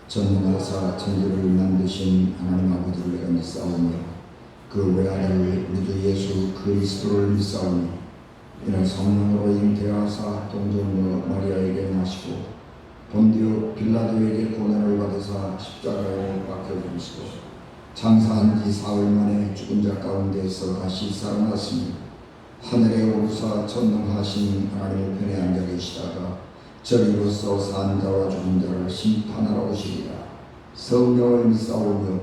전능하사 천지를 만드신 하나님 아버지를 내가 믿사오며 그 외아들 우리 주 예수 그리스도를 믿사오니 이는 성령으로 잉태하사 동정녀 마리아에게 나시고 본디오 빌라도에게 고난을 받으사 십자가에 박혀 죽으시고 장사한 지 사흘 만에 죽은 자 가운데서 다시 살아났으니 하늘에 오르사 전능하신 하나님의 편에 앉아 계시다가 저리로서 산 자와 죽은 자를 심판하러 오시리라. 성령을 믿사오며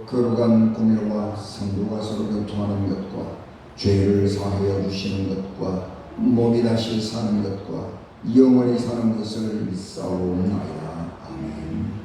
거룩한 공예와 성도가 서로 교통하는 것과 죄를 사하여 주시는 것과 몸이 다시 사는 것과 영원히 사는 것을 믿사오나이다. 아멘.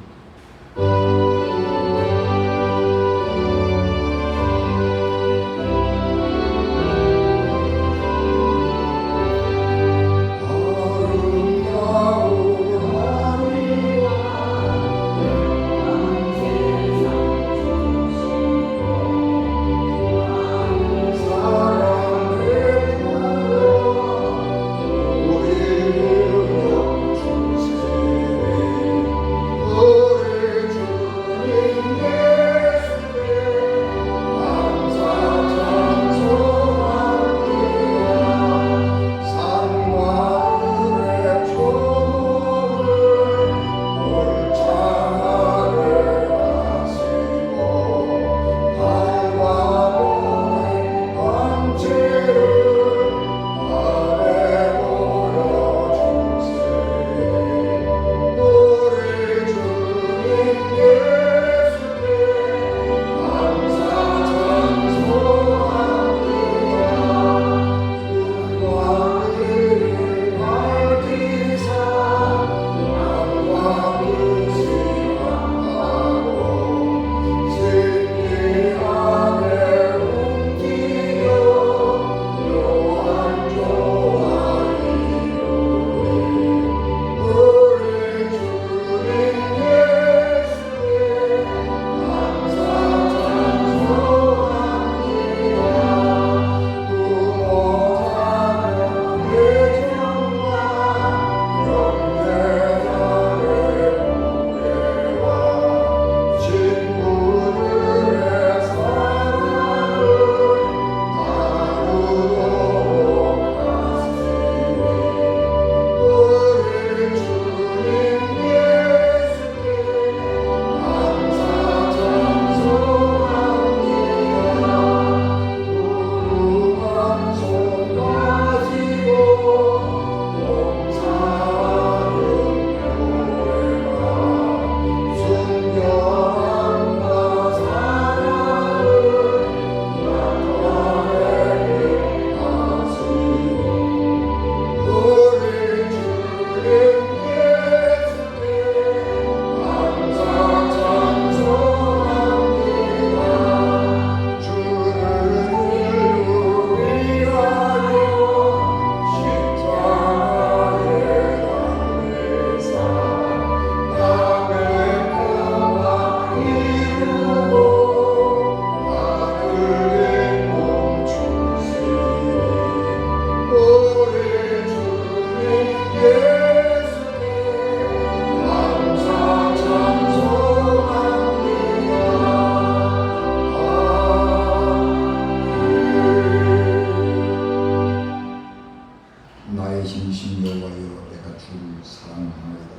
나의 힘이신 여호와여, 내가 주를 사랑하나이다.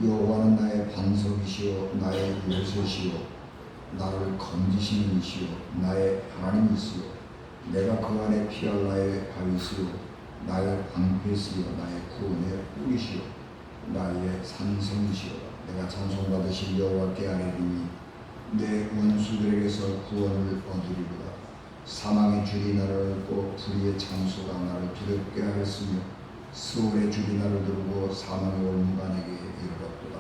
여호와는 나의 반석이시요 나의 요새시요 나를 건지시는 이시요 나의 하나님이시요 내가 그 안에 피할 나의 바위시요 나의 방패시요 나의 구원의 뿌리시요 나의 산성이시요 내가 찬송받으실 여호와께 아뢰리니 내 원수들에게서 구원을 얻으리로다. 사망의 줄이 나를 얻고 불의의 장소가 나를 두렵게 하였으며 스올의 줄이 나를 두르고 사망의 올무간에게 이르렀도다.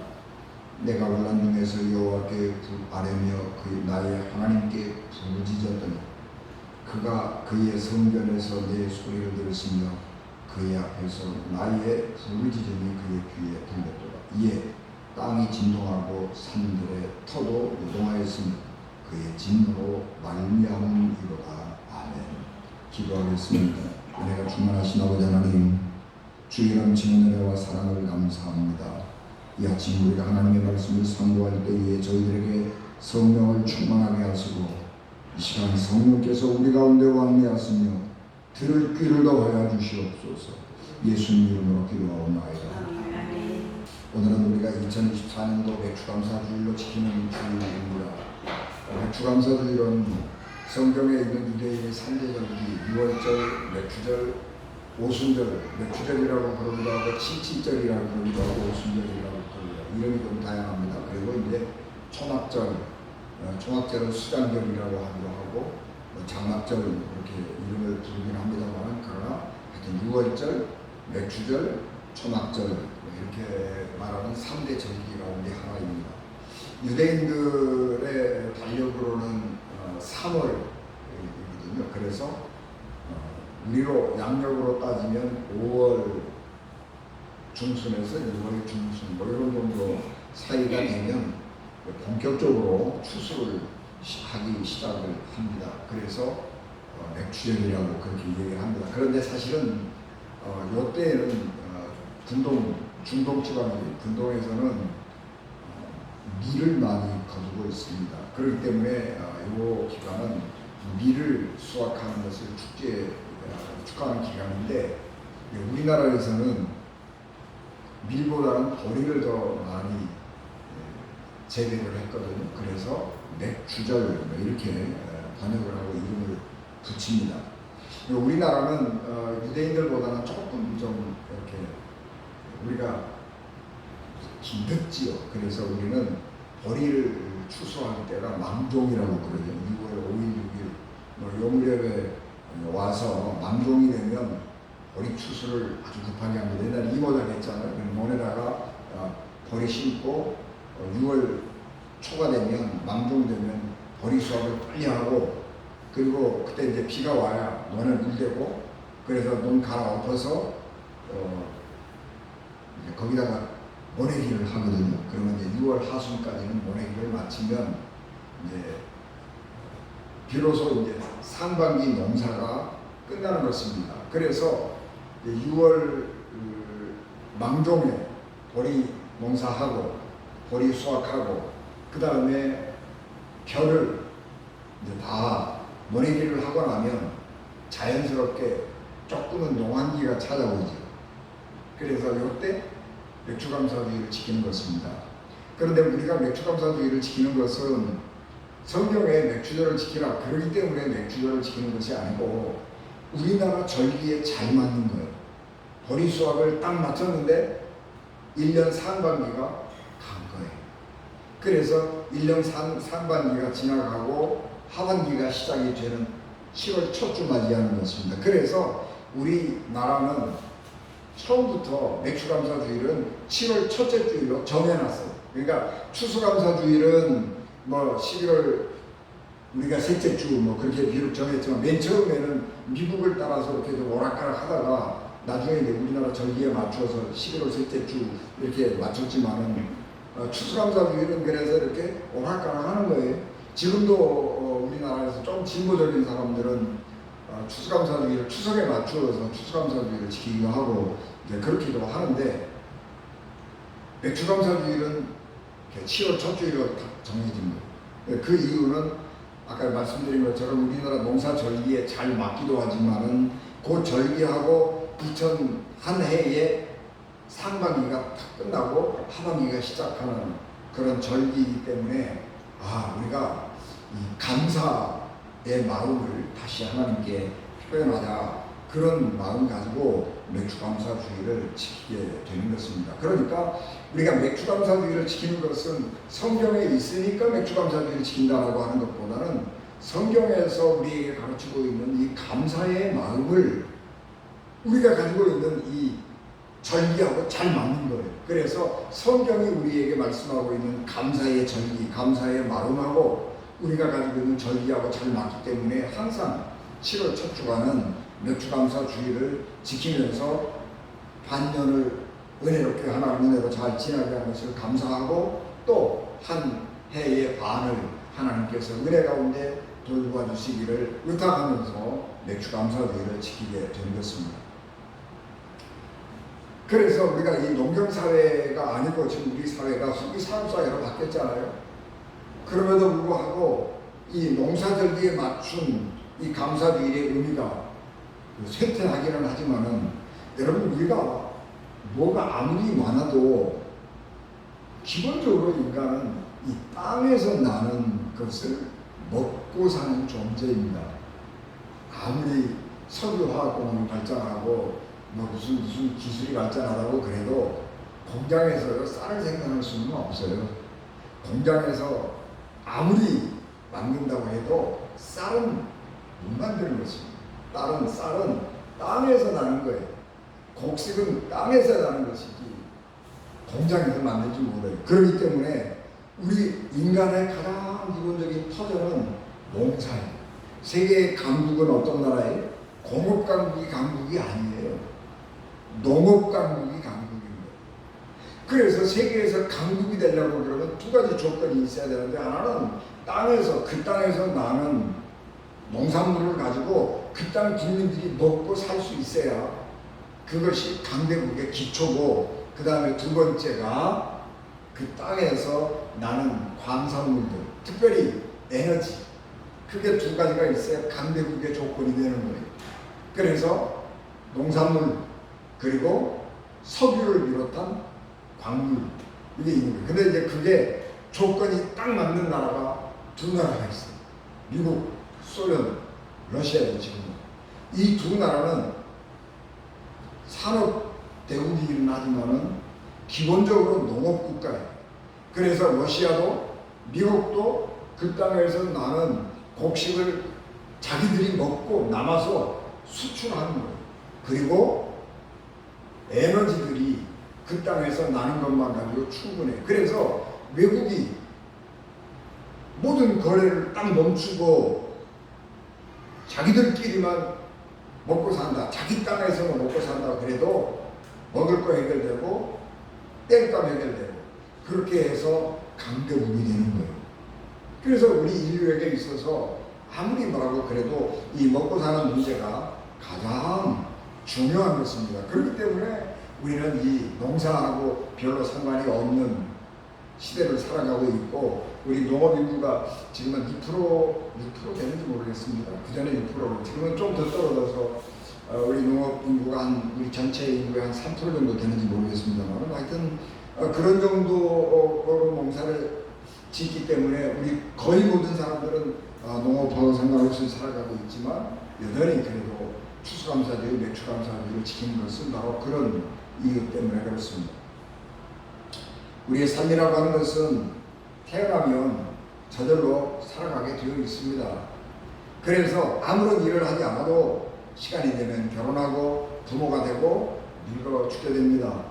내가 혼란 중에서 여호와께 아뢰며 그 나의 하나님께 부르짖었더니 그가 그의 성전에서 내 소리를 들으시며 그의 앞에서 나의 부르짖음이 그의 귀에 들렸도다. 이에 땅이 진동하고 산들의 터도 요동하였으며 그의 진노로 말미암음이로다. 아멘. 기도하겠습니다. 은혜가 충만하신 아버지 하나님, 주의 넘치는 은혜와 사랑을 감사합니다. 이 아침 우리가 하나님의 말씀을 상고할 때에 저희들에게 성령을 충만하게 하시고 이 시간 성령께서 우리 가운데 왕래하시며 들을 귀를 더하여 주시옵소서. 예수님 이름으로 기도하옵나이다. 오늘은 우리가 2024년도 맥주감사주일로 지키는 주일입니다. 맥주감사주일은 성경에 있는 유대인의 3대 절기 6월절, 맥주절, 오순절, 맥주절이라고 부르기도 하고 칠칠절이라고 부르기도 하고 오순절이라고 부르기도 하고 이름이 좀 다양합니다. 그리고 이제 초막절, 초막절은 수장절이라고 하기도 하고 장막절 이렇게 이름을 부르긴 합니다만 그러나 하여튼 6월절, 맥주절, 초막절 이렇게 말하는 3대 절기 가운데 하나입니다. 유대인들의 달력으로는 3월이거든요. 그래서 우리로 양력으로 따지면 5월 중순에서 6월 중순 뭐 이런 정도 사이가 되면 본격적으로 추수를 하기 시작을 합니다. 그래서 맥주절이라고 그렇게 얘기를 합니다. 그런데 사실은 이때에는 중동 지방인 분동에서는 밀을 많이 거두고 있습니다. 그렇기 때문에 이 기간은 밀을 수확하는 것을 축하하는 기간인데 우리나라에서는 밀보다는 보리를 더 많이 재배를 했거든요. 그래서 맥주절 이렇게 번역을 하고 이름을 붙입니다. 우리나라는 유대인들보다는 조금 좀 이렇게 우리가 늦지요. 그래서 우리는 보리를 추수할 때가 망종이라고 그러죠. 6월 5일, 6일 요 무렵에 와서 망종이 되면 보리 추수를 아주 급하게 합니다. 옛날에 이모작 했잖아요. 논에다가 보리 심고 6월 초가 되면 망종 되면 보리 수확을 빨리 하고 그리고 그때 이제 비가 와야 논에 물대고 그래서 논 갈아엎어서 거기다가 모내기를 하거든요. 그러면 이제 6월 하순까지는 모내기를 마치면 이제 비로소 이제 상반기 농사가 끝나는 것입니다. 그래서 6월 망종에 보리 농사하고 보리 수확하고 그 다음에 벼를 이제 다 모내기를 하고 나면 자연스럽게 조금은 농한기가 찾아오죠. 그래서 이때 맥주감사주의를 지키는 것입니다. 그런데 우리가 맥주감사주의를 지키는 것은 성경에 맥주절을 지키라 그러기 때문에 맥주절을 지키는 것이 아니고 우리나라 절기에 잘 맞는 거예요. 보리 수확을 딱 맞췄는데 1년 상반기가 간 거예요. 그래서 1년 상반기가 지나가고 하반기가 시작이 되는 7월 첫 주 맞이하는 것입니다. 그래서 우리나라는 처음부터 맥주감사주일은 7월 첫째 주일로 정해놨어요. 그러니까 추수감사주일은 뭐 11월 우리가 셋째 주 뭐 그렇게 비록 정했지만 맨 처음에는 미국을 따라서 이렇게 좀 오락가락 하다가 나중에 이제 우리나라 절기에 맞춰서 11월 셋째 주 이렇게 맞췄지만은 추수감사주일은 그래서 이렇게 오락가락 하는 거예요. 지금도 우리나라에서 좀 진보적인 사람들은 추수감사주일을 추석에 맞추어서 추수감사주일을 지키기도 하고 그렇기도 하는데 맥주감사주일은 7월 첫 주일로 정해진 거예요. 그 이유는 아까 말씀드린 것처럼 우리나라 농사 절기에 잘 맞기도 하지만은 그 절기하고 부천 한 해에 상반기가 다 끝나고 하반기가 시작하는 그런 절기이기 때문에 우리가 이 감사의 마음을 다시 하나님께 표현하자 그런 마음 가지고 맥주감사주의를 지키게 되는 것입니다. 그러니까 우리가 맥주감사주의를 지키는 것은 성경에 있으니까 맥주감사주의를 지킨다라고 하는 것보다는 성경에서 우리에게 가르치고 있는 이 감사의 마음을 우리가 가지고 있는 이 절기하고 잘 맞는 거예요. 그래서 성경이 우리에게 말씀하고 있는 감사의 절기, 감사의 마음하고 우리가 가지고 있는 절기하고 잘 맞기 때문에 항상 7월 첫 주간은 맥주감사주의를 지키면서 반년을 은혜롭게 하나님 은혜로 잘 지나게 하는 것을 감사하고 또 한 해의 반을 하나님께서 은혜 가운데 돌봐 주시기를 의탁하면서 맥주감사주의를 지키게 된 것입니다. 그래서 우리가 이 농경사회가 아니고 지금 우리 사회가 소비산업사회로 바뀌었잖아요. 그럼에도 불구하고 이 농사절기에 맞춘 이 감사주일의 의미가 쇠퇴하기는 하지만은, 여러분, 우리가 뭐가 아무리 많아도 기본적으로 인간은 이 땅에서 나는 것을 먹고 사는 존재입니다. 아무리 석유화학공업이 발전하고 뭐 무슨 기술이 발전하다고 그래도 공장에서 쌀을 생산할 수는 없어요. 공장에서 아무리 만든다고 해도 쌀은 못 만드는 것입니다. 쌀은 땅에서 나는 거예요. 곡식은 땅에서 나는 것이지 공장에서 만들지 못해요. 그렇기 때문에 우리 인간의 가장 기본적인 터전은 농사예요. 세계의 강국은 어떤 나라예요? 공업 강국이 강국이 아니에요. 농업 강국이 강국입니다. 그래서 세계에서 강국이 되려고 그러면 두 가지 조건이 있어야 되는데, 하나는 그 땅에서 나는 농산물을 가지고 그 땅 국민들이 먹고 살 수 있어야 그것이 강대국의 기초고, 그 다음에 두 번째가 그 땅에서 나는 광산물들, 특별히 에너지, 그게 두 가지가 있어야 강대국의 조건이 되는 거예요. 그래서 농산물 그리고 석유를 비롯한 광물, 이게 있는 거예요. 근데 이제 그게 조건이 딱 맞는 나라가 두 나라가 있어요. 미국, 소련, 러시아죠. 지금 이 두 나라는 산업 대국이긴 하지만은 기본적으로 농업 국가예요. 그래서 러시아도 미국도 그 땅에서 나는 곡식을 자기들이 먹고 남아서 수출하는 거예요. 그리고 에너지들이 그 땅에서 나는 것만 가지고 충분해. 그래서 외국이 모든 거래를 딱 멈추고 자기들끼리만 먹고 산다, 자기 땅에서만 먹고 산다 그래도 먹을 거 해결되고 땡값 해결되고 그렇게 해서 강대국이 되는 거예요. 그래서 우리 인류에게 있어서 아무리 뭐라고 그래도 이 먹고 사는 문제가 가장 중요한 것입니다. 그렇기 때문에 우리는 이 농사하고 별로 상관이 없는 시대를 살아가고 있고, 우리 농업 인구가 지금은 6% 되는지 모르겠습니다. 그 전에 6%로, 지금은 좀 더 떨어져서 우리 농업 인구가 우리 전체 인구의 한 3% 정도 되는지 모르겠습니다만, 하여튼 그런 정도로 농사를 짓기 때문에 우리 거의 모든 사람들은 농업하고 상관없이 살아가고 있지만, 여전히 그래도 추수감사절, 매출감사절을 지키는 것은 바로 그런 이유 때문에 그렇습니다. 우리의 삶이라고 하는 것은 태어나면 저절로 살아가게 되어 있습니다. 그래서 아무런 일을 하지 않아도 시간이 되면 결혼하고 부모가 되고 늙어 죽게 됩니다.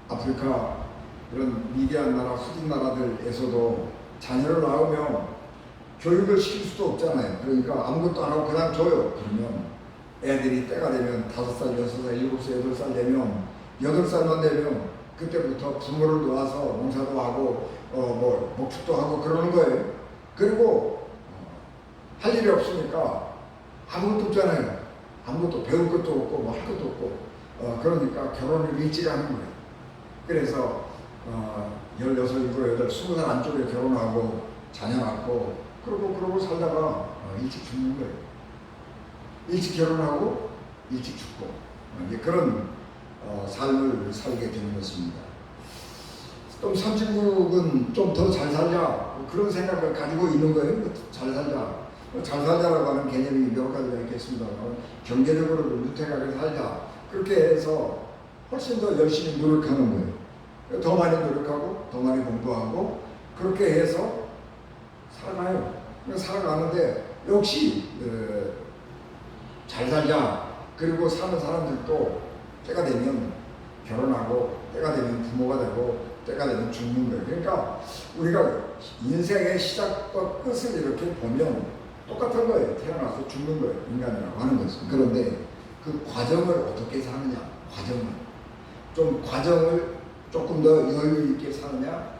아프리카 이런 미개한 나라, 후진 나라들에서도 자녀를 낳으면 교육을 시킬 수도 없잖아요. 그러니까 아무것도 안 하고 그냥 줘요. 그러면 애들이 때가 되면 5살, 6살, 7살, 8살 되면 8살만 되면 그때부터 부모를 놓아서 농사도 하고 목축도 하고 그러는 거예요. 그리고 할 일이 없으니까 아무것도 없잖아요. 아무것도 배울 것도 없고 뭐 할 것도 없고 그러니까 결혼을 일찍 하는 거예요. 그래서 16, 17, 18, 20살 안쪽에 결혼하고 자녀 낳고 그러고 살다가 일찍 죽는 거예요. 일찍 결혼하고 일찍 죽고 이제 그런 삶을 살게 되는 것입니다. 좀 선진국은 좀 더 잘 살자 그런 생각을 가지고 있는 거예요. 잘 살자. 잘 살자라고 하는 개념이 여러 가지가 있겠습니다. 경제적으로 유택하게 살자. 그렇게 해서 훨씬 더 열심히 노력하는 거예요. 더 많이 노력하고 더 많이 공부하고 그렇게 해서 살아가요. 살아가는데 역시 잘 살자. 그리고 사는 사람들도 때가 되면 결혼하고 때가 되면 부모가 되고 때가 되면 죽는 거예요. 그러니까 우리가 인생의 시작과 끝을 이렇게 보면 똑같은 거예요. 태어나서 죽는 거예요. 인간이라고 하는 것은. 그런데 그 과정을 어떻게 사느냐. 과정을 조금 더 여유 있게 사느냐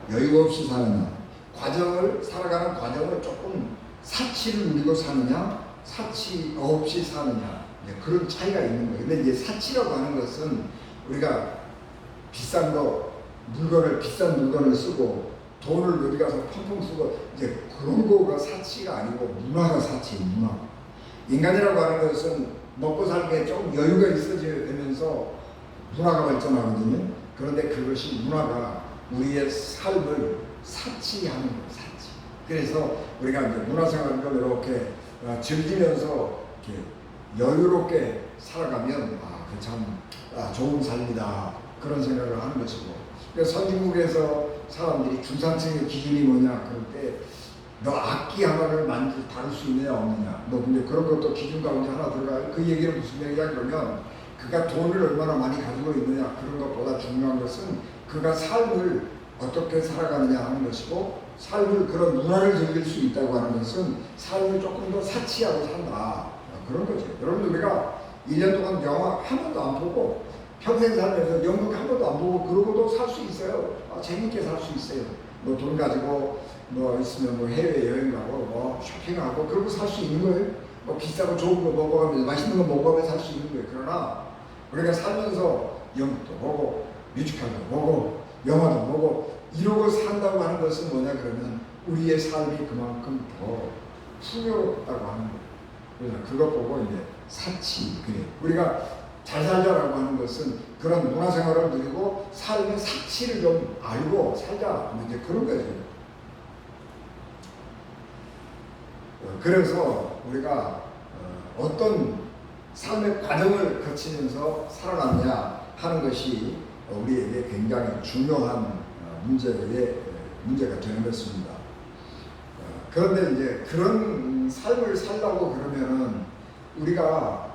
여유 없이 사느냐, 살아가는 과정을 조금 사치를 누리고 사느냐 사치 없이 사느냐, 그런 차이가 있는 거예요. 근데 이제 사치라고 하는 것은 우리가 비싼 물건을 쓰고 돈을 어디 가서 펑펑 쓰고 이제 그런 거가 사치가 아니고 문화가 사치, 문화. 인간이라고 하는 것은 먹고 살기에 좀 여유가 있어져야 되면서 문화가 발전하거든요. 그런데 그것이 문화가 우리의 삶을 사치하는 거예요, 사치. 그래서 우리가 이제 문화생활을 이렇게 즐기면서 이렇게 여유롭게 살아가면 좋은 삶이다 그런 생각을 하는 것이고, 그러니까 선진국에서 사람들이 중산층의 기준이 뭐냐 그럴 때 너 악기 하나를 다룰 수 있느냐 없느냐, 뭐 근데 그런 것도 기준 가운데 하나 들어가요. 그 얘기를 무슨 얘기야 그러면 그가 돈을 얼마나 많이 가지고 있느냐 그런 것보다 중요한 것은 그가 삶을 어떻게 살아가느냐 하는 것이고, 삶을 그런 문화를 즐길 수 있다고 하는 것은 삶을 조금 더 사치하고 산다 그런 거죠. 여러분 우리가 1년 동안 영화 한 번도 안 보고 평생 살면서 연극 한 번도 안 보고 그러고도 살 수 있어요. 재밌게 살 수 있어요. 뭐 돈 가지고 뭐 있으면 뭐 해외 여행 가고 뭐 쇼핑하고 그러고 살 수 있는 거예요. 뭐 비싸고 좋은 거 먹어가면서 맛있는 거 먹어가면서 살 수 있는 거예요. 그러나 우리가 살면서 연극도 보고 뮤지컬도 보고 영화도 보고 이러고 산다고 하는 것은 뭐냐 그러면 우리의 삶이 그만큼 더 풍요롭다고 하는 거예요. 그래서 그것 보고 이제 사치, 그래 우리가 잘 살자라고 하는 것은 그런 문화생활을 누리고 삶의 사치를 좀 알고 살자, 이제 그런 거죠. 그래서 우리가 어떤 삶의 과정을 거치면서 살아가느냐 하는 것이 우리에게 굉장히 중요한 문제가 되는 것입니다. 그런데 이제 그런 삶을 살라고 그러면은 우리가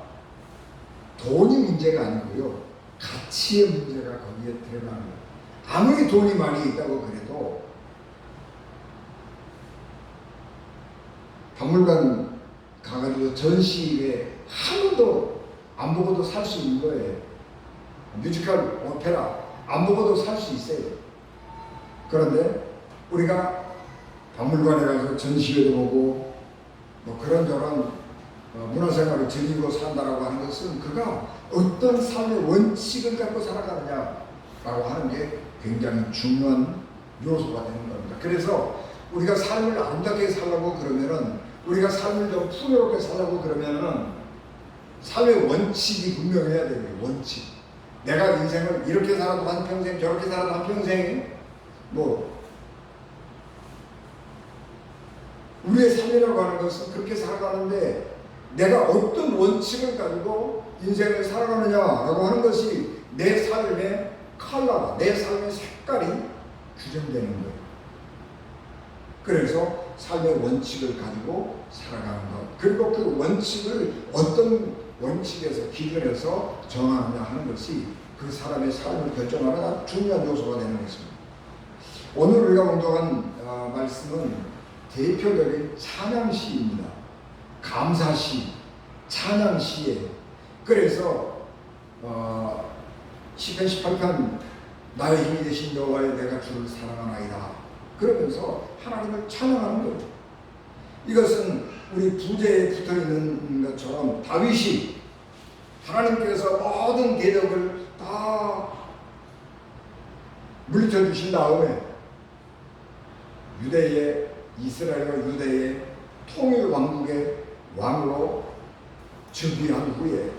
돈이 문제가 아니고요, 가치의 문제가 거기에 들어가는 거예요. 아무리 돈이 많이 있다고 그래도 박물관 가가지고 전시회 한 번도 안 보고도 살 수 있는 거예요. 뮤지컬, 오페라 안 보고도 살 수 있어요. 그런데 우리가 박물관에 가서 전시회도 보고 뭐 그런저런 문화생활을 즐기고 산다라고 하는 것은 그가 어떤 삶의 원칙을 갖고 살아가느냐라고 하는 게 굉장히 중요한 요소가 되는 겁니다. 그래서 우리가 삶을 아름답게 살려고 그러면은, 우리가 삶을 좀 풍요롭게 살려고 그러면은 삶의 원칙이 분명해야 돼요. 원칙. 내가 인생을 이렇게 살아도 한 평생, 저렇게 살아도 한 평생, 뭐 우리의 삶이라고 하는 것은 그렇게 살아가는데 내가 어떤 원칙을 가지고 인생을 살아가느냐라고 하는 것이 내 삶의 컬러가, 내 삶의 색깔이 규정되는 거예요. 그래서 삶의 원칙을 가지고 살아가는 것, 그리고 그 원칙을 어떤 원칙에서 기준에서 정하느냐 하는 것이 그 사람의 삶을 결정하는 아주 중요한 요소가 되는 것입니다. 오늘 우리가 공독한 말씀은 대표적인 찬양시입니다. 감사시, 찬양시에. 그래서 시편 18편 나의 힘이 되신 여호와여 내가 주를 사랑하나이다 그러면서 하나님을 찬양하는 거예요. 이것은 우리 부제에 붙어있는 것처럼 다윗이 하나님께서 모든 대적을 다 물리쳐 주신 다음에 이스라엘과 유대의 통일 왕국의 왕으로 즉위한 후에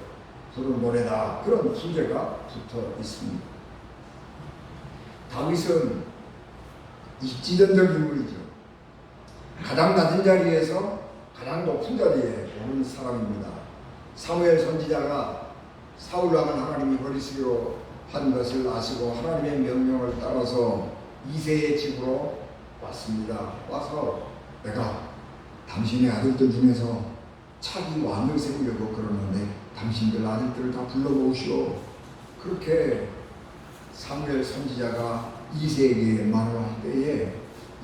부른 노래다, 그런 소재가 붙어 있습니다. 다윗은 입지전적 인물이죠. 가장 낮은 자리에서 가장 높은 자리에 오른 사람입니다. 사무엘 선지자가 사울 왕은 하나님이 버리시기로 한 것을 아시고 하나님의 명령을 따라서 이새의 집으로 왔습니다. 와서 내가 당신의 아들들 중에서 차기 왕을 세우려고 그러는데 당신들 아들들을 다 불러모으시오. 그렇게 사무엘 선지자가 이새에게 말을 할 때에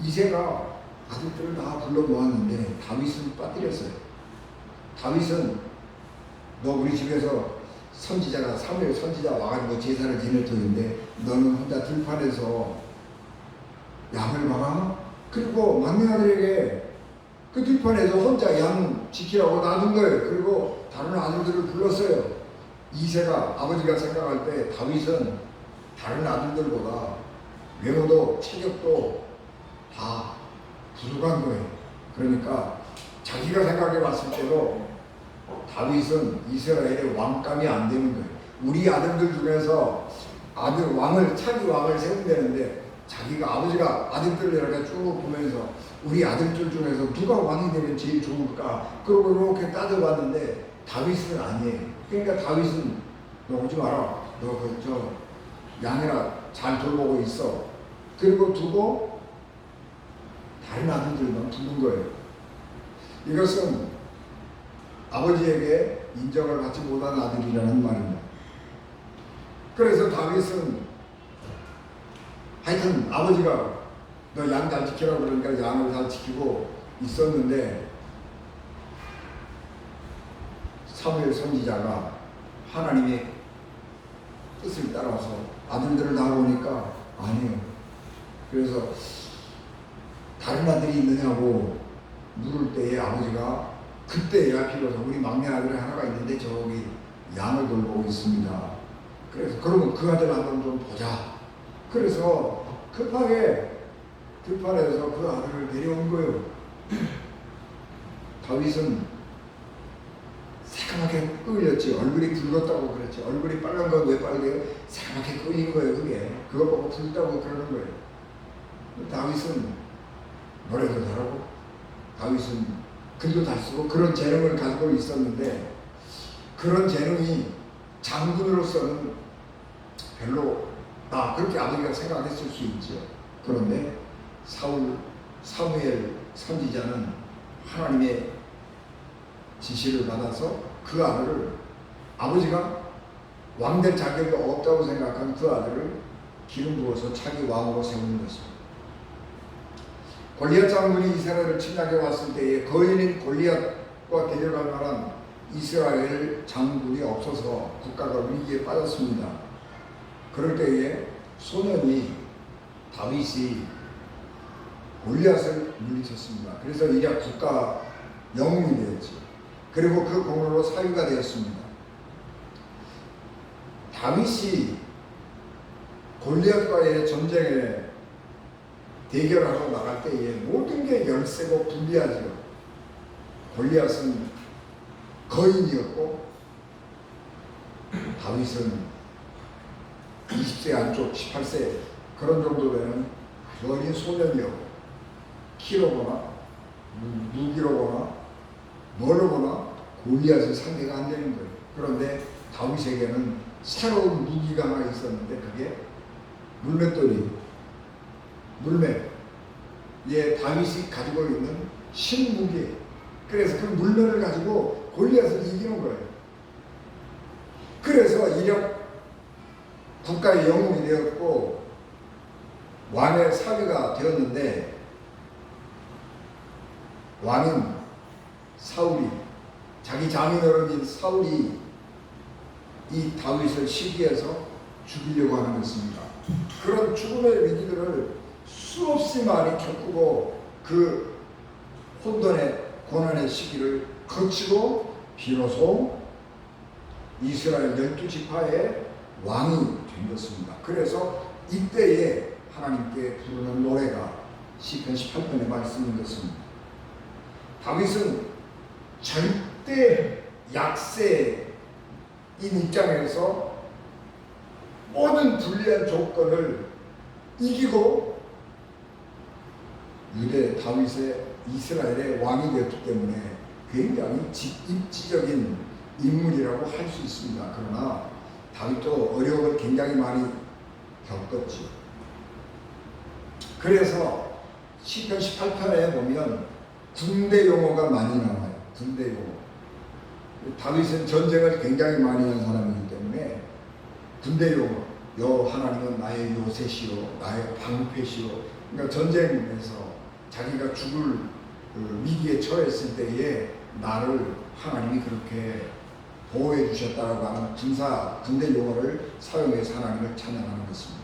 이새가 아들들을 다 불러 모았는데 다윗은 빠뜨렸어요. 다윗은 너 우리 집에서 선지자가 사무엘 선지자 와가지고 제사를 지낼 터인데 너는 혼자 들판에서 양을 봐라. 그리고 막내 아들에게 그 들판에서 혼자 양 지키라고 놔둔 거예요. 그리고 다른 아들들을 불렀어요. 이새가 아버지가 생각할 때 다윗은 다른 아들들보다 외모도 체격도 다 부족한 거예요. 그러니까 자기가 생각해 봤을 때도 다윗은 이스라엘의 왕감이 안 되는 거예요. 우리 아들들 중에서 아들 왕을 차기 왕을 세운다는데 자기가 아버지가 아들들을 이렇게 쭉 보면서 우리 아들들 중에서 누가 왕이 되면 제일 좋을까? 그러고 이렇게 따져봤는데 다윗은 아니에요. 그러니까 다윗은 너 오지 마라. 너 저 양이나 잘 돌보고 있어. 그리고 두고 다른 아들들만 두는 거예요. 이것은 아버지에게 인정을 받지 못한 아들이라는 말입니다. 그래서 다윗은 하여튼 아버지가 너 양 잘 지키라고 그러니까 양을 잘 지키고 있었는데 사무엘 선지자가 하나님의 뜻을 따라서 아들들을 낳아보니까 아니에요. 그래서 다른 아들이 있느냐고 물을 때에 아버지가 그때야 비로소 우리 막내 아들이 하나가 있는데 저기 양을 돌보고 있습니다. 그래서 그러면 그 아들 한번 좀 보자. 그래서 급해서 그 아들을 데려온 거예요. 다윗은 새까맣게 끌렸지. 얼굴이 붉었다고 그랬지. 얼굴이 빨간 건 왜 빨개요? 새까맣게 끌린 거예요. 그거 보고 붉다고 그러는 거예요. 다윗은 노래도 잘하고 다윗은 글도 잘 쓰고 그런 재능을 가지고 있었는데 그런 재능이 장군으로서는 별로 그렇게 아버지가 생각했을 수 있죠. 그런데 사무엘 선지자는 하나님의 지시를 받아서 그 아들을 아버지가 왕될 자격이 없다고 생각한 그 아들을 기름 부어서 차기 왕으로 세우는 것입니다. 골리앗 장군이 이스라엘을 침략해 왔을 때에 거인인 골리앗과 대적할 만한 이스라엘 장군이 없어서 국가가 위기에 빠졌습니다. 그럴 때에 소년이 다윗이 골리앗을 물리쳤습니다. 그래서 이제 국가 영웅이 되었지. 그리고 그 공로로 사위가 되었습니다. 다윗이 골리앗과의 전쟁에 대결하러 나갈 때에 모든 게 열세고 불리하죠. 골리앗은 거인이었고 다윗은 20세 안쪽 18세 그런 정도 되는 어린 소년이었고 키로 보나 무기로 보나 뭘로 보나 골리앗의 상대가 안 되는 거예요. 그런데 다윗에게는 새로운 무기가 하나 있었는데 그게 물맷돌이 물맷. 다윗이 가지고 있는 신무기. 그래서 그 물맷을 가지고 골리앗을 이기는 거예요. 그래서 이력 국가의 영웅이 되었고 왕의 사위가 되었는데 왕은 사울이 자기 장인어른인 사울이 이 다윗을 시기해서 죽이려고 하는 것입니다. 그런 죽음의 위기들을 수없이 많이 겪고 그 혼돈의 고난의 시기를 거치고 비로소 이스라엘 12지파의 왕이 된 것입니다. 그래서 이때에 하나님께 부르는 노래가 시편 18편의 말씀인 것입니다. 다윗은 절대 약세인 입장에서 모든 불리한 조건을 이기고 유대 다윗의 이스라엘의 왕이 되었기 때문에 굉장히 입지적인 인물이라고 할 수 있습니다. 그러나 다윗도 어려움을 굉장히 많이 겪었죠. 그래서 시편 18편에 보면 군대 용어가 많이 나와요. 군대 용어. 다윗은 전쟁을 굉장히 많이 한 사람이기 때문에 군대 용어. 여 하나님은 나의 요새시요 나의 방패시요. 그러니까 전쟁에서 자기가 죽을 위기에 처했을 때에 나를 하나님이 그렇게 보호해 주셨다라고 하는 군대 용어를 사용해서 하나님을 찬양하는 것입니다.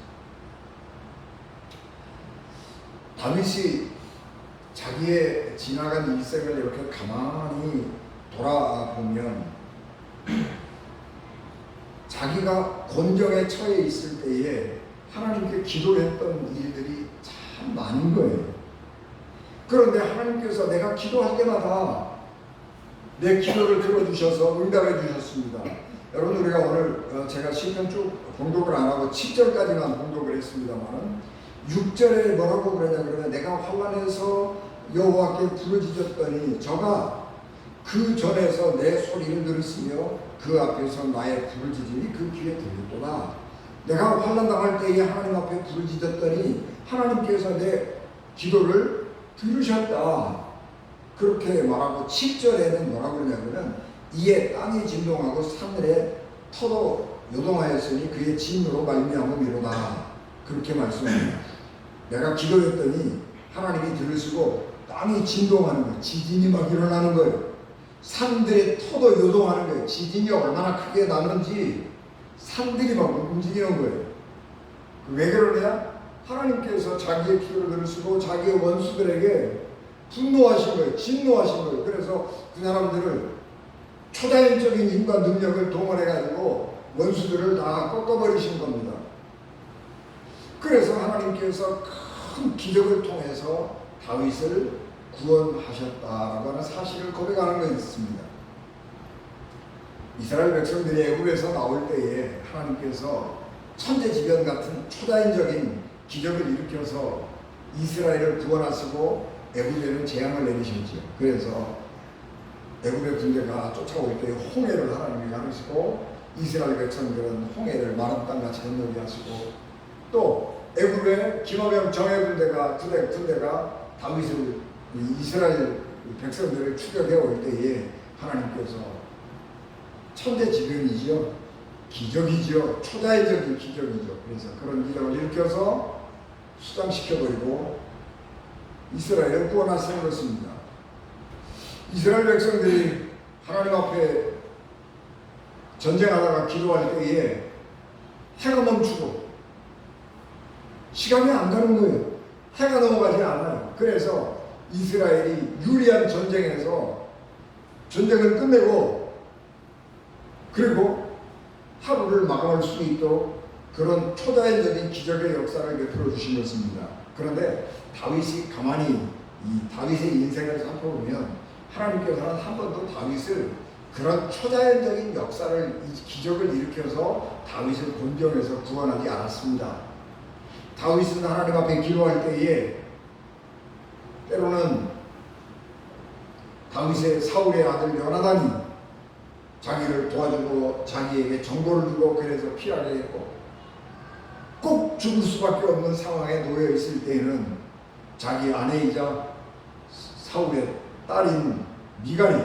다윗이 자기의 지나간 일생을 이렇게 가만히 돌아보면 자기가 곤경에 처해 있을 때에 하나님께 기도했던 일들이 참 많은 거예요. 그런데 하나님께서 내가 기도할 때마다 내 기도를 들어주셔서 응답해 주셨습니다. 여러분, 우리가 오늘 제가 시편 쭉 봉독을 안 하고 7절까지만 봉독을 했습니다만 6절에 뭐라고 그러냐 그러면 내가 환난에서 여호와께 부르짖었더니 저가 그 전에서 내 소리를 들으시며 그 앞에서 나의 부르짖음이 그 귀에 들렸도다. 내가 환난 당할 때에 하나님 앞에 부르짖었더니 하나님께서 내 기도를 들으셨다. 그렇게 말하고 7절에는 뭐라고 그러냐면 이에 땅이 진동하고 산들의 터도 요동하였으니 그의 진노로 말미암음이로다. 그렇게 말씀합니다. 내가 기도했더니 하나님이 들으시고 땅이 진동하는 거예요. 지진이 막 일어나는 거예요. 산들의 터도 요동하는 거예요. 지진이 얼마나 크게 나는지 산들이 막 움직이는 거예요. 왜 그러냐? 하나님께서 자기의 기도를 들으시고 자기의 원수들에게 분노하신 거예요. 진노하신 거예요. 그래서 그 사람들을 초자연적인 힘과 능력을 동원해가지고 원수들을 다 꺾어버리신 겁니다. 그래서 하나님께서 큰 기적을 통해서 다윗을 구원하셨다라고 하는 사실을 고백하는 것이 있습니다. 이스라엘 백성들이 애굽에서 나올 때에 하나님께서 천재지변 같은 초자연적인 기적을 일으켜서 이스라엘을 구원하시고 애굽에는 재앙을 내리셨죠. 그래서 애굽의 군대가 쫓아올 때 홍해를 하나님이 가르시고 이스라엘 백성들은 홍해를 마른 땅같이 건너게 하시고 또 애굽의 기마병 정예 군대가 다윗을 이스라엘 백성들을 추격해 올 때에 하나님께서 천재지변이지요, 기적이지요, 초자연적인 기적이죠. 그래서 그런 기적을 일으켜서 수장시켜버리고 이스라엘을 구원하시는 것입니다. 이스라엘 백성들이 하나님 앞에 전쟁하다가 기도할 때에 해가 멈추고 시간이 안 가는 거예요. 해가 넘어가지 않아요. 그래서 이스라엘이 유리한 전쟁에서 전쟁을 끝내고 그리고 하루를 마감할 수 있도록 그런 초자연적인 기적의 역사를 베풀어 주신 것입니다. 그런데 다윗이 가만히 이 다윗의 인생을 살펴보면 하나님께서는 한 번도 다윗을 그런 초자연적인 역사를 기적을 일으켜서 다윗을 곤경에서 구원하지 않았습니다. 다윗은 하나님 앞에 기도할 때에 때로는 다윗의 사울의 아들 요나단이 자기를 도와주고 자기에게 정보를 주고 그래서 피하게 했고 꼭 죽을 수밖에 없는 상황에 놓여 있을 때에는 자기 아내이자 사울의 딸인 미갈이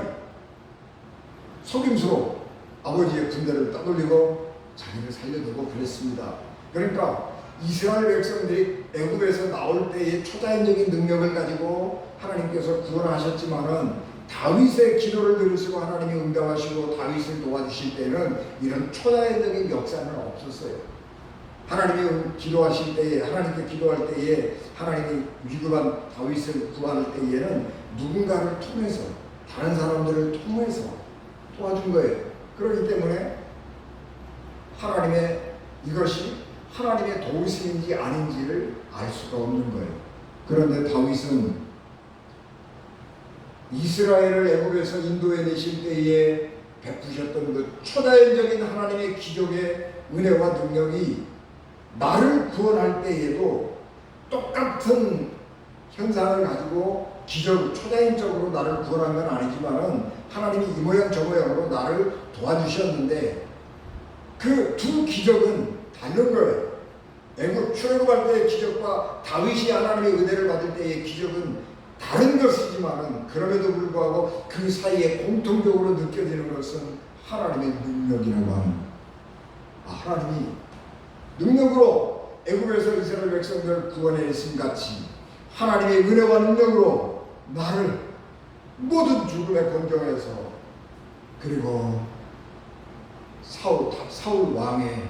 속임수로 아버지의 군대를 따돌리고 자기를 살려두고 그랬습니다. 그러니까 이스라엘 백성들이 애굽에서 나올 때의 초자연적인 능력을 가지고 하나님께서 구원하셨지만은 다윗의 기도를 들으시고 하나님이 응답하시고 다윗을 도와주실 때는 이런 초자연적인 역사는 없었어요. 하나님이 기도하실 때에 하나님께 기도할 때에 하나님이 위급한 다윗을 구할 때에는 누군가를 통해서 다른 사람들을 통해서 도와준 거예요. 그렇기 때문에 하나님의 이것이 하나님의 도우심인지 아닌지를 알 수가 없는 거예요. 그런데 다윗은 이스라엘을 애굽에서 인도해 내실 때에 베푸셨던 그 초자연적인 하나님의 기적의 은혜와 능력이 나를 구원할 때에도 똑같은 현상을 가지고 기적, 초자연적으로 나를 구원한 건 아니지만은 하나님이 이 모양 저 모양으로 나를 도와주셨는데 그 두 기적은 다른 거예요. 애굽 출애굽할 때의 기적과 다윗이 하나님의 은혜를 받을 때의 기적은 다른 것이지만은 그럼에도 불구하고 그 사이에 공통적으로 느껴지는 것은 하나님의 능력이라고 하는 하나님이 능력으로 애굽에서 이스라엘 백성들을 구원해내신 같이 하나님의 은혜와 능력으로 나를 모든 죽음의 곤경에서 그리고 사울 왕의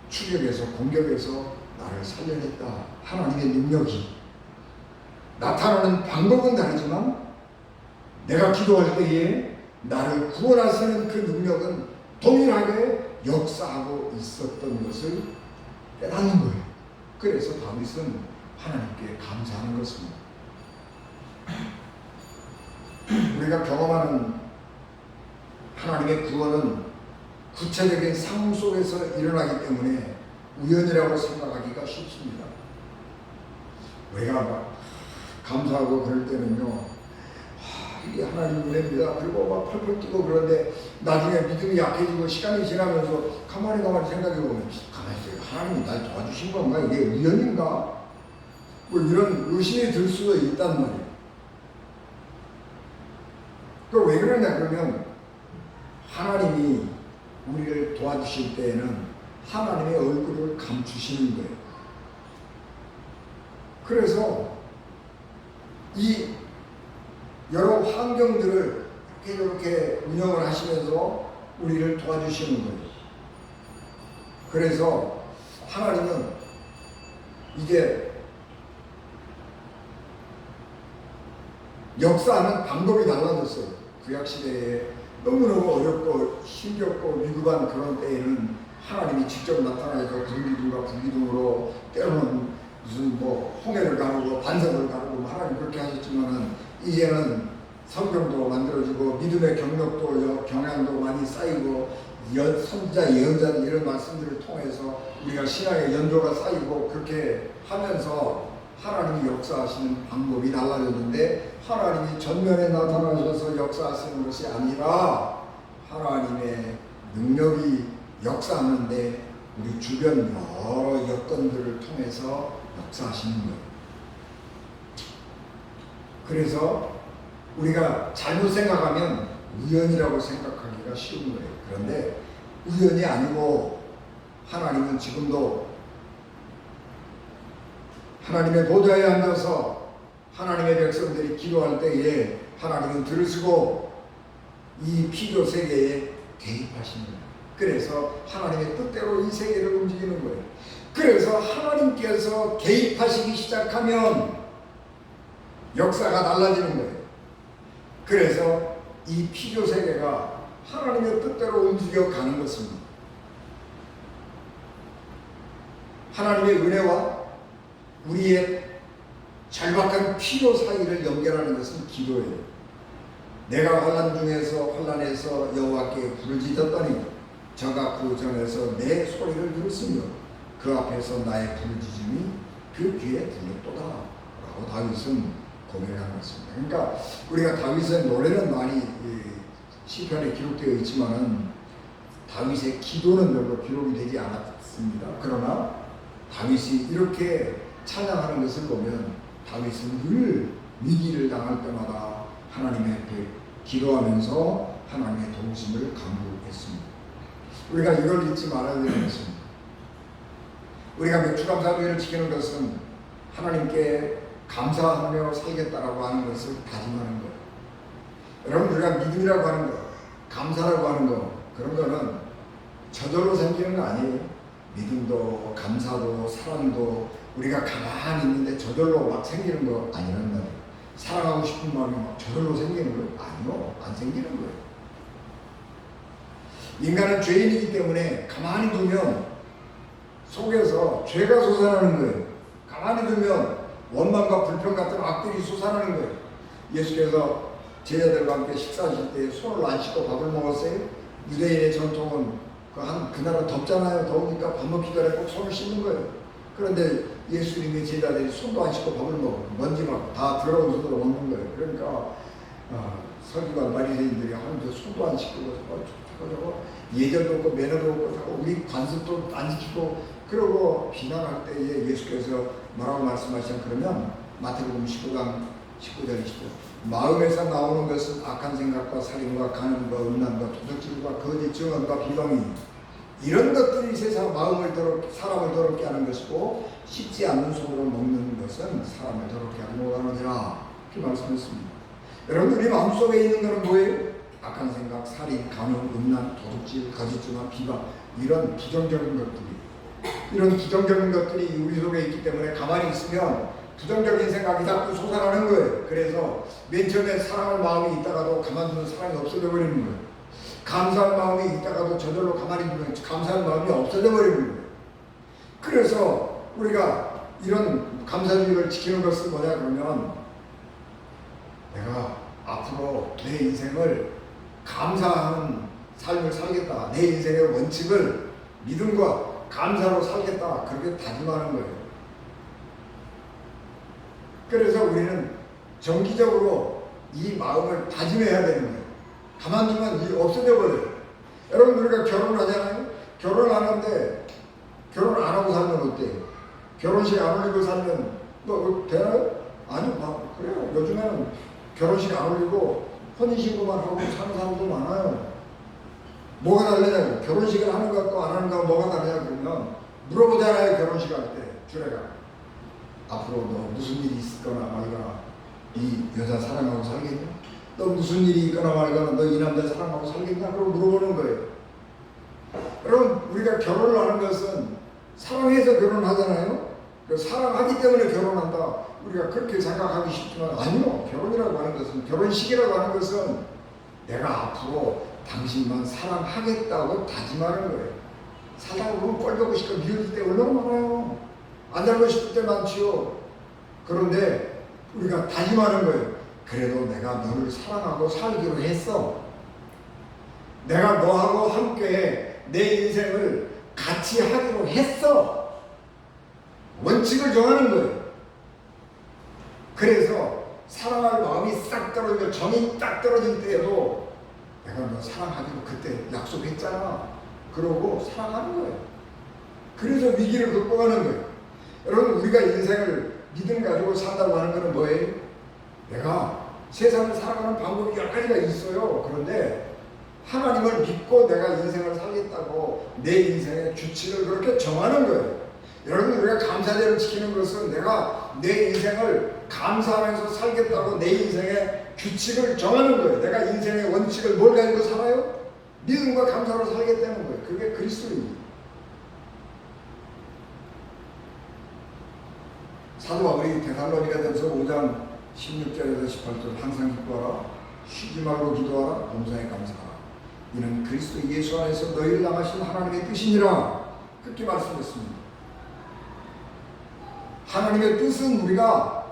추격에서 공격에서 나를 살려냈다. 하나님의 능력이 나타나는 방법은 다르지만 내가 기도할 때에 나를 구원하시는 그 능력은 동일하게 역사하고 있었던 것을 깨닫는 거예요. 그래서 다윗은 하나님께 감사하는 것입니다. 우리가 경험하는 하나님의 구원은 구체적인 상황 속에서 일어나기 때문에 우연이라고 생각하기가 쉽습니다. 우리가 막 감사하고 그럴 때는요, 이게 하나님 은혜입니다. 그리고 막 펄펄 뛰고 그러는데 나중에 믿음이 약해지고 시간이 지나면서 가만히 생각해보면 가만히 있어요. 하나님이 날 도와주신 건가? 이게 우연인가? 뭐 이런 의심이 들 수도 있단 말이에요. 그 왜 그러냐 그러면 하나님이 우리를 도와주실 때에는 하나님의 얼굴을 감추시는 거예요. 그래서 이 여러 환경들을 이렇게 운영을 하시면서 우리를 도와주시는 거예요. 그래서 하나님은 이게 역사하는 방법이 달라졌어요. 구약시대에 너무너무 어렵고 힘겹고 위급한 그런 때에는 하나님이 직접 나타나서 불기둥과 불기둥으로 때로는 무슨 뭐 홍해를 가르고 반석을 가르고 하나님 그렇게 하셨지만은 이제는 성경도 만들어지고 믿음의 경력도 경향도 많이 쌓이고 선지자 예언자 이런 말씀들을 통해서 우리가 신앙의 연조가 쌓이고 그렇게 하면서 하나님이 역사하시는 방법이 달라졌는데 하나님이 전면에 나타나셔서 역사하시는 것이 아니라 하나님의 능력이 역사하는데 우리 주변 여러 여건들을 통해서 역사하시는 거예요. 그래서 우리가 잘못 생각하면 우연이라고 생각하기가 쉬운 거예요. 그런데 우연이 아니고 하나님은 지금도 하나님의 보좌에 앉아서 하나님의 백성들이 기도할 때에 하나님은 들으시고 이 피조 세계에 개입하시는 거예요. 그래서 하나님의 뜻대로 이 세계를 움직이는 거예요. 그래서 하나님께서 개입하시기 시작하면 역사가 달라지는 거예요. 그래서 이 피조 세계가 하나님의 뜻대로 움직여 가는 것입니다. 하나님의 은혜와 우리의 절박한 필요 사이를 연결하는 것은 기도예요. 내가 환난 중에서 환난에서 여호와께 부르짖었더니 저가 그 전에서 내 소리를 들었으며 그 앞에서 나의 부르짖음이 그 귀에 들렸도다 라고 다윗은 고백한 것입니다. 그러니까 우리가 다윗의 노래는 많이 시편에 기록되어 있지만은 다윗의 기도는 별로 기록이 되지 않았습니다. 그러나 다윗이 이렇게 찬양하는 것을 보면 다윗은 늘 위기를 당할 때마다 하나님의 앞에 기도하면서 하나님의 도우심을 간구했습니다. 우리가 이걸 잊지 말아야 되는 것입니다. 우리가 맥주감사주의를 지키는 것은 하나님께 감사하며 살겠다라고 하는 것을 다짐하는 거예요. 여러분 우리가 믿음이라고 하는 것, 감사라고 하는 것 그런 거는 저절로 생기는 거 아니에요. 믿음도 감사도 사랑도 우리가 가만히 있는데 저절로 막 생기는 거 아니란 말이에요. 사랑하고 싶은 마음이 막 저절로 생기는 거예요? 아니요. 안 생기는 거예요. 인간은 죄인이기 때문에 가만히 두면 속에서 죄가 솟아나는 거예요. 가만히 두면 원망과 불평 같은 악들이 솟아나는 거예요. 예수께서 제자들과 함께 식사하실 때 손을 안 씻고 밥을 먹었어요. 유대인의 전통은 그날은 덥잖아요. 더우니까 밥 먹기 전에 꼭 손을 씻는 거예요. 그런데 예수님의 제자들이 손도 안 씻고 밥을 먹어. 먼지 막 다 더러운 손으로 먹는 거예요. 그러니까 서기관 바리새인들이 하면서 손도 안 씻고 저거 예절도 없고 매너도 없고 우리 관습도 안 지키고 그러고 비난할 때에 예수께서 뭐라고 말씀하시냐 그러면 마태복음 19장 19절 20절 마음에서 나오는 것은 악한 생각과 살인과 간음과 음란과 도둑질과 거짓 증언과 비방이 이런 것들이 세상 사람을 더럽게 하는 것이고 씻지 않는 손으로 먹는 것은 사람을 더럽게 하는 거라느니라 이렇게 말씀했습니다. 여러분 우리 마음속에 있는 것은 뭐예요? 악한 생각, 살인, 간음, 음란, 도둑질, 거짓 증언, 비방 이런 부정적인 것들이 우리 속에 있기 때문에 가만히 있으면 부정적인 생각이 자꾸 솟아나는 거예요. 그래서 맨 처음에 사랑할 마음이 있다가도 가만두면 사랑이 없어져 버리는 거예요. 감사할 마음이 있다가도 저절로 가만히 두면 감사할 마음이 없어져 버리는 거예요. 그래서 우리가 이런 감사주의를 지키는 것은 뭐냐 그러면 내가 앞으로 내 인생을 감사하는 삶을 살겠다. 내 인생의 원칙을 믿음과 감사로 살겠다. 그렇게 다짐하는 거예요. 그래서 우리는 정기적으로 이 마음을 다짐해야 되는 거예요. 가만두면 이 없어져 버려요. 여러분 우리가 결혼하잖아요. 결혼하는데 결혼 안 하고 살면 어때요? 결혼식 안 올리고 살면 뭐 되나요? 아니 그래요. 요즘에는 결혼식 안 올리고 혼인신고만 하고 사는 사람도 많아요. 뭐가 다르냐고. 결혼식을 하는 것과 안 하는 것과 뭐가 다르냐 그러면 물어보잖아요. 결혼식 할 때 주례가 앞으로 너 무슨 일이 있거나 말거나 이 여자 사랑하고 살겠냐? 너 무슨 일이 있거나 말거나 너 이 남자 사랑하고 살겠냐? 그러고 물어보는 거예요. 여러분 우리가 결혼을 하는 것은 사랑해서 결혼하잖아요. 사랑하기 때문에 결혼한다. 우리가 그렇게 생각하기 쉽지만 아니요. 결혼이라고 하는 것은 결혼식이라고 하는 것은 내가 앞으로 당신만 사랑하겠다고 다짐하는 거예요. 살다 보면 꼴보고 싶고 미워질 때 얼마나 많아요. 안 살고 싶을 때 많지요. 그런데 우리가 다짐하는 거예요. 그래도 내가 너를 사랑하고 살기로 했어. 내가 너하고 함께 내 인생을 같이 하기로 했어. 원칙을 정하는 거예요. 그래서 사랑할 마음이 싹 떨어지고 정이 딱 떨어질 때에도 내가 너 사랑하기로 그때 약속했잖아. 그러고 사랑하는 거예요. 그래서 위기를 극복하는 거예요. 여러분 우리가 인생을 믿음 가지고 산다고 하는 것은 뭐예요? 내가 세상을 살아가는 방법이 여러 가지가 있어요. 그런데 하나님을 믿고 내가 인생을 살겠다고 내 인생의 규칙을 그렇게 정하는 거예요. 여러분 우리가 감사제를 지키는 것은 내가 내 인생을 감사하면서 살겠다고 내 인생의 규칙을 정하는 거예요. 내가 인생의 원칙을 뭘 가지고 살아요? 믿음과 감사로 살겠다는 거예요. 그게 그리스도입니다. 사도 바울이 데살로니가전서 5장 16절에서 18절 항상 기뻐하라 쉬지 말고 기도하라 범사에 감사하라 이는 그리스도 예수 안에서 너희를 남하신 하나님의 뜻이니라 그렇게 말씀했습니다. 하나님의 뜻은 우리가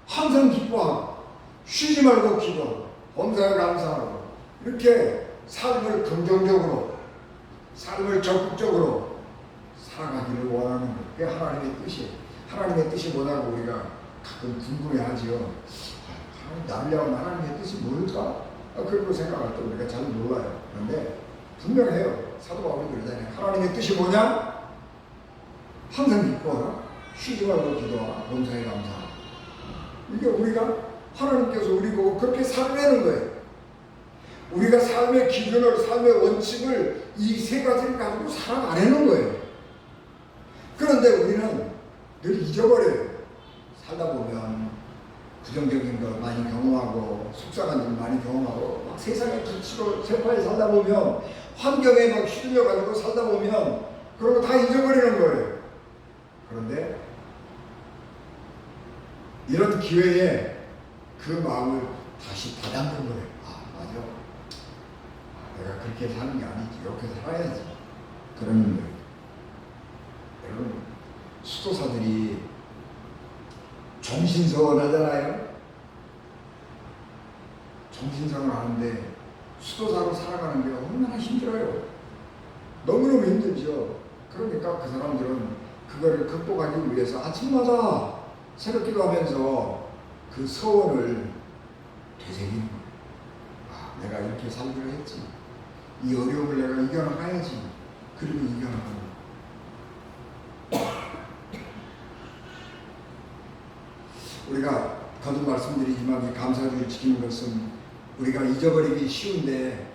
항상 기뻐하고 쉬지 말고 기도하고 범사에 감사하고 이렇게 삶을 긍정적으로 삶을 적극적으로 살아가기를 원하는 것 그게 하나님의 뜻이에요. 하나님의 뜻이 뭐냐고 우리가 가끔 궁금해하지요. 나를 향한 하나님의 뜻이 뭘까? 그렇게 생각할 때 우리가 잘 몰라요. 그런데 분명해요. 사도 바울이 그러잖아요. 하나님의 뜻이 뭐냐? 항상 기뻐하라. 쉬지 말고 기도하라. 범사에 감사하라. 이게 우리가 하나님께서 우리 보고 그렇게 살으라는 거예요. 우리가 삶의 기준을, 삶의 원칙을 이 세 가지를 가지고 살아가려는 거예요. 그런데 우리는 늘 잊어버려요. 살다 보면 부정적인 걸 많이 경험하고 속상한 일 많이 경험하고 막 세상의 불치로 세파에 살다 보면 환경에 막 휘둘려 가지고 살다 보면 그런 거 다 잊어버리는 거예요. 그런데 이런 기회에 그 마음을 다시 다잡는 거예요. 아 맞아. 내가 그렇게 사는 게 아니지. 이렇게 살아야지. 그러는 거예요. 여러분 수도사들이 정신서원 하잖아요. 정신서원 하는데 수도사로 살아가는 게 얼마나 힘들어요. 너무너무 힘들죠. 그러니까 그 사람들은 그거를 극복하기 위해서 아침마다 새벽 기도하면서 그 서원을 되새기는 거예요. 아, 내가 이렇게 살기로 했지. 이 어려움을 내가 이겨나가야지. 그리고 이겨나가는 우리가 거듭 말씀드리지만 이 감사주의를 지키는 것은 우리가 잊어버리기 쉬운데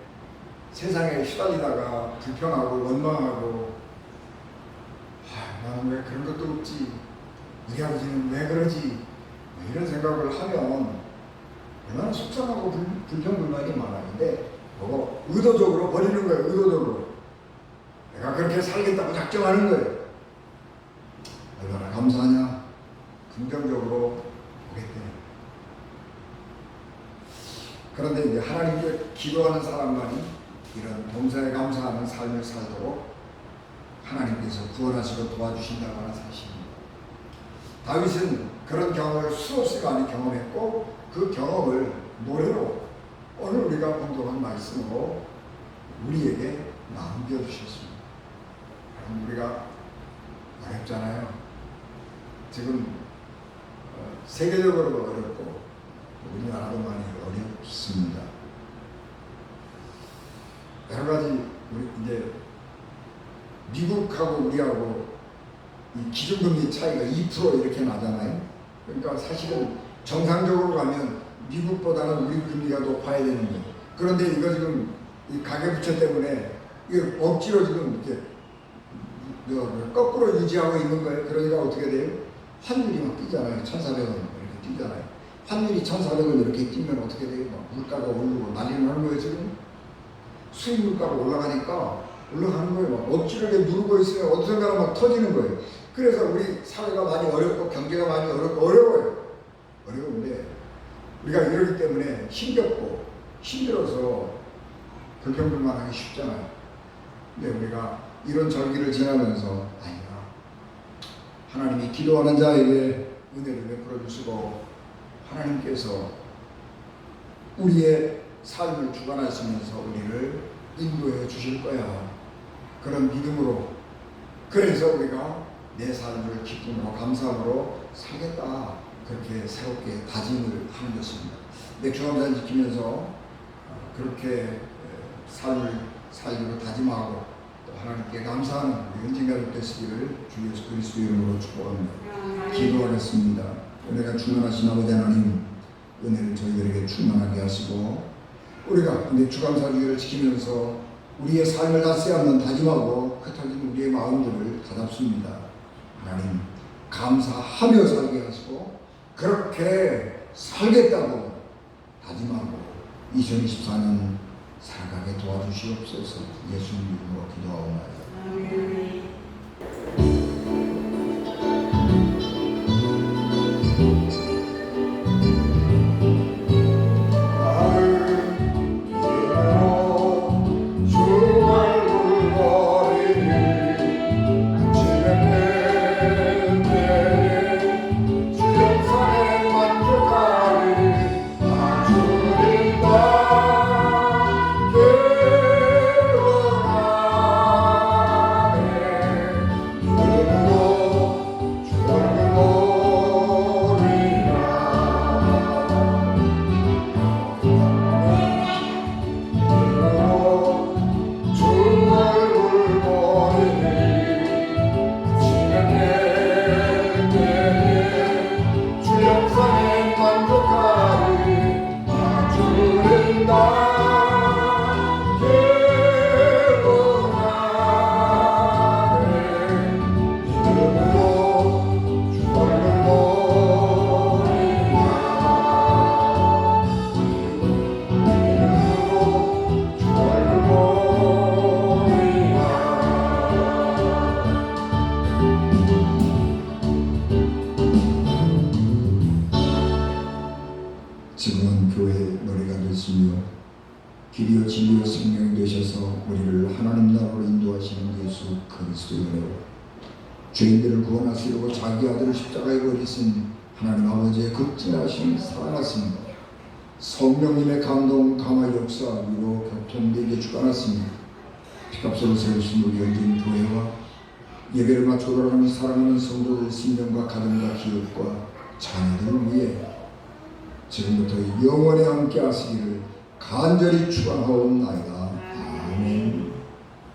세상에 휘달리다가 불평하고 원망하고 나는 왜 그런 것도 없지 우리 아버지는 왜 그러지 뭐 이런 생각을 하면 얼마나 속상하고 불평불만이 많았는데 그거 의도적으로 버리는 거예요. 의도적으로 내가 그렇게 살겠다고 작정하는 거예요. 얼마나 감사하냐 긍정적으로 그런데 이제 하나님께 기도하는 사람만이 이런 봉사에 감사하는 삶을 살도록 하나님께서 구원하시고 도와주신다고 하는 사실입니다. 다윗은 그런 경험을 수없이 많이 경험했고 그 경험을 노래로 오늘 우리가 공동한 말씀으로 우리에게 남겨주셨습니다. 우리가 어렵잖아요. 지금 세계적으로도 어렵고 우리나라도 많이 어렵습니다. 여러 가지 우리 이제 미국하고 우리하고 이 기준금리 차이가 2% 이렇게 나잖아요. 그러니까 사실은 정상적으로 가면 미국보다는 우리 금리가 높아야 되는 거예요. 그런데 이거 지금 이 가계부채 때문에 이게 억지로 지금 이렇게 거꾸로 유지하고 있는 거예요. 그러니까 어떻게 돼요? 환율이 막 뛰잖아요. 1,400원 이렇게 뛰잖아요. 환율이 1,400원 이렇게 뛰면 어떻게 돼요? 막 물가가 오르고 난리를 하는 거예요. 지금 수입 물가가 올라가니까 올라가는 거예요. 막 억지로 이렇게 누르고 있으면 어느 순간에 막 터지는 거예요. 그래서 우리 사회가 많이 어렵고 경제가 많이 어렵고 어려워요. 어려운데 우리가 이러기 때문에 힘겹고 힘들어서 불평불만하기 쉽잖아요. 근데 우리가 이런 절기를 지나면서 아니야, 하나님이 기도하는 자에게 은혜를 베풀어 주시고 하나님께서 우리의 삶을 주관하시면서 우리를 인도해 주실 거야. 그런 믿음으로, 그래서 우리가 내 삶을 기쁨으로 감사함으로 살겠다, 그렇게 새롭게 다짐을 하는 것입니다. 맥주감산 지키면서 그렇게 삶을 살기로 다짐하고 또 하나님께 감사하는 은진가족 되시기를 주 예수 그리스도 이름으로 축복합니다. 기도하겠습니다. 은혜가 충만하신 아버지 하나님, 은혜를 저희들에게 충만하게 하시고 우리가 맥주감사주의를 지키면서 우리의 삶을 다스리는 다짐하고 흩어진 우리의 마음들을 다잡습니다. 하나님, 감사하며 살게 하시고 그렇게 살겠다고 다짐하고 2024년 살아가게 도와주시옵소서. 예수님 이름으로 기도하옵나이다. 지금은 교회의 노래가 되시며 길이요 진리요 생명이 되셔서 우리를 하나님 나라로 인도하시는 예수 그리스도여, 죄인들을 구원하시려고 자기 아들을 십자가에 버리신 하나님 아버지의 극진하신 사랑하심, 성령님의 감동 감화 역사 위로 교통되게 주관하십니다. 피값으로 세우신 우리 연진 교회와 예배를 맞춰 돌아가는 사랑하는 성도들 신령과 가정과 기업과 자녀들을 위해 지금부터 영원히 함께 하시기를 간절히 축원하옵나이다. 아멘.